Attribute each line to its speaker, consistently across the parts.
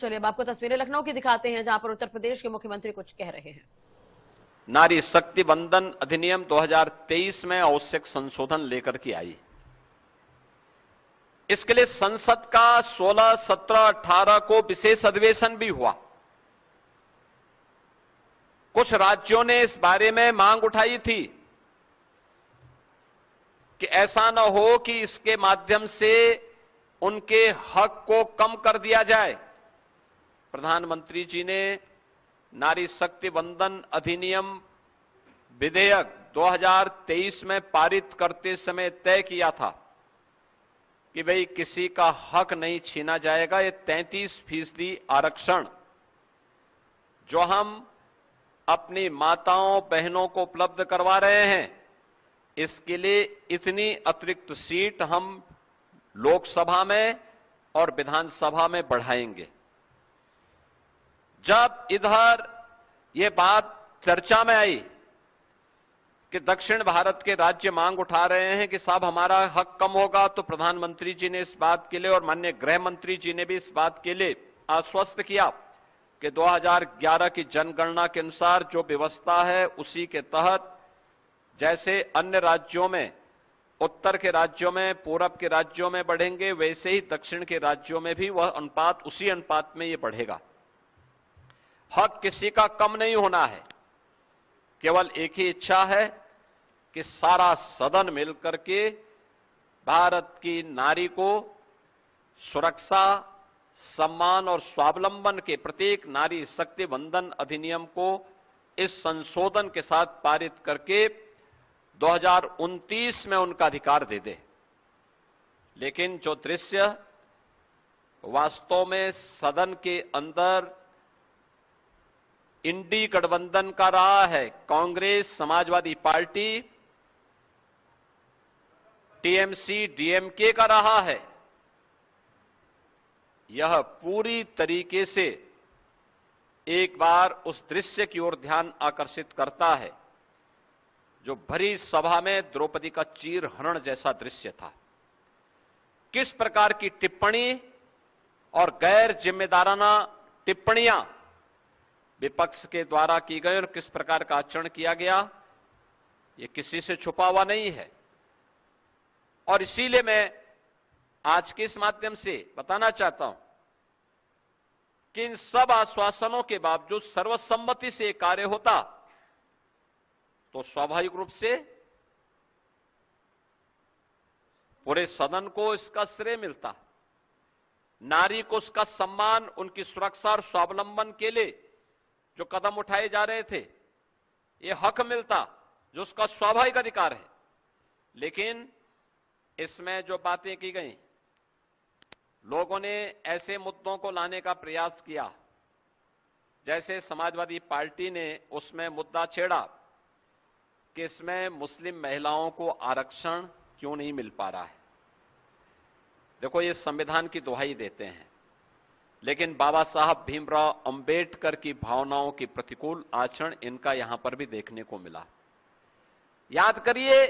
Speaker 1: चलिए अब आपको तस्वीरें लखनऊ की दिखाते हैं, जहां पर उत्तर प्रदेश के मुख्यमंत्री कुछ कह रहे हैं।
Speaker 2: नारी शक्ति वंदन अधिनियम 2023 में आवश्यक संशोधन लेकर के आई। इसके लिए संसद का 16, 17, 18 को विशेष अधिवेशन भी हुआ। कुछ राज्यों ने इस बारे में मांग उठाई थी कि ऐसा न हो कि इसके माध्यम से उनके हक को कम कर दिया जाए। प्रधानमंत्री जी ने नारी शक्ति वंदन अधिनियम विधेयक 2023 में पारित करते समय तय किया था कि भाई किसी का हक नहीं छीना जाएगा। ये 33% आरक्षण जो हम अपनी माताओं बहनों को उपलब्ध करवा रहे हैं, इसके लिए इतनी अतिरिक्त सीट हम लोकसभा में और विधानसभा में बढ़ाएंगे। जब इधर ये बात चर्चा में आई कि दक्षिण भारत के राज्य मांग उठा रहे हैं कि साहब हमारा हक कम होगा, तो प्रधानमंत्री जी ने इस बात के लिए और माननीय गृह मंत्री जी ने भी इस बात के लिए आश्वस्त किया कि 2011 की जनगणना के अनुसार जो व्यवस्था है उसी के तहत जैसे अन्य राज्यों में, उत्तर के राज्यों में, पूरब के राज्यों में बढ़ेंगे, वैसे ही दक्षिण के राज्यों में भी वह अनुपात उसी अनुपात में ये बढ़ेगा। हक किसी का कम नहीं होना है। केवल एक ही इच्छा है कि सारा सदन मिलकर के भारत की नारी को सुरक्षा, सम्मान और स्वावलंबन के प्रत्येक नारी शक्ति वंदन अधिनियम को इस संशोधन के साथ पारित करके 2029 में उनका अधिकार दे दे। लेकिन जो दृश्य वास्तव में सदन के अंदर इंडी गठबंधन का रहा है, Congress, Samajwadi party, TMC, DMK का रहा है, यह पूरी तरीके से एक बार उस दृश्य की ओर ध्यान आकर्षित करता है जो भरी सभा में द्रौपदी का चीरहरण जैसा दृश्य था। किस प्रकार की टिप्पणी और गैर जिम्मेदाराना टिप्पणियां विपक्ष के द्वारा की गई और किस प्रकार का आचरण किया गया, यह किसी से छुपा हुआ नहीं है। और इसीलिए मैं आज के इस माध्यम से बताना चाहता हूं कि इन सब आश्वासनों के बावजूद सर्वसम्मति से कार्य होता तो स्वाभाविक रूप से पूरे सदन को इसका श्रेय मिलता, नारी को उसका सम्मान, उनकी सुरक्षा और स्वावलंबन के लिए जो कदम उठाए जा रहे थे ये हक मिलता जो उसका स्वाभाविक अधिकार है। लेकिन इसमें जो बातें की गई, लोगों ने ऐसे मुद्दों को लाने का प्रयास किया, जैसे समाजवादी पार्टी ने उसमें मुद्दा छेड़ा कि इसमें मुस्लिम महिलाओं को आरक्षण क्यों नहीं मिल पा रहा है। देखो, ये संविधान की दुहाई देते हैं, लेकिन बाबा साहब भीमराव अंबेडकर की भावनाओं की प्रतिकूल आचरण इनका यहां पर भी देखने को मिला। याद करिए,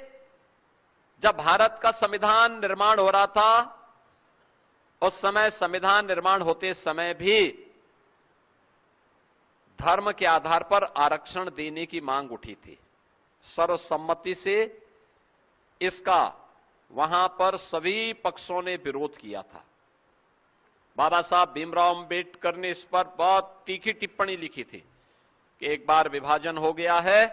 Speaker 2: जब भारत का संविधान निर्माण हो रहा था, उस समय संविधान निर्माण होते समय भी धर्म के आधार पर आरक्षण देने की मांग उठी थी। सर्वसम्मति से इसका वहां पर सभी पक्षों ने विरोध किया था। बाबा साहब भीमराव अंबेडकर ने इस पर बहुत तीखी टिप्पणी लिखी थी कि एक बार विभाजन हो गया है,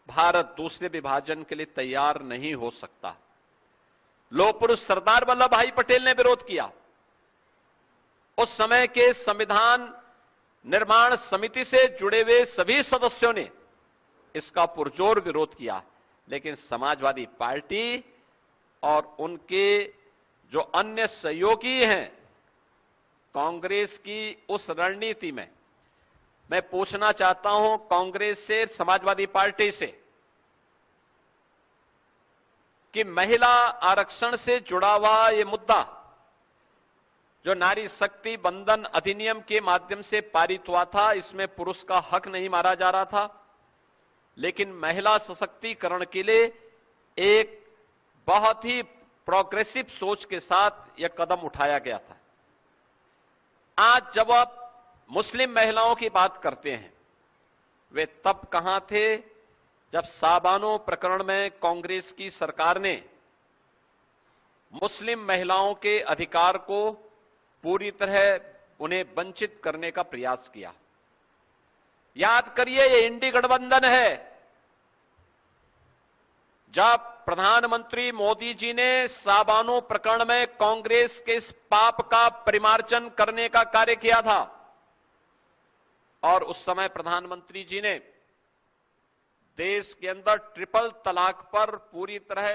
Speaker 2: भारत दूसरे विभाजन के लिए तैयार नहीं हो सकता। लोह पुरुष सरदार वल्लभ भाई पटेल ने विरोध किया। उस समय के संविधान निर्माण समिति से जुड़े हुए सभी सदस्यों ने इसका पुरजोर विरोध किया, लेकिन समाजवादी पार्टी और उनके जो अन्य सहयोगी हैं कांग्रेस की उस रणनीति में, मैं पूछना चाहता हूं कांग्रेस से, समाजवादी पार्टी से, कि महिला आरक्षण से जुड़ा हुआ यह मुद्दा जो नारी शक्ति वंदन अधिनियम के माध्यम से पारित हुआ था, इसमें पुरुष का हक नहीं मारा जा रहा था, लेकिन महिला सशक्तिकरण के लिए एक बहुत ही प्रोग्रेसिव सोच के साथ यह कदम उठाया गया था। आज जब आप मुस्लिम महिलाओं की बात करते हैं, वे तब कहां थे जब साबानो प्रकरण में कांग्रेस की सरकार ने मुस्लिम महिलाओं के अधिकार को पूरी तरह उन्हें वंचित करने का प्रयास किया। याद करिए, ये इंडी गठबंधन है। जब प्रधानमंत्री मोदी जी ने साबानो प्रकरण में कांग्रेस के इस पाप का परिमार्जन करने का कार्य किया था और उस समय प्रधानमंत्री जी ने देश के अंदर ट्रिपल तलाक पर पूरी तरह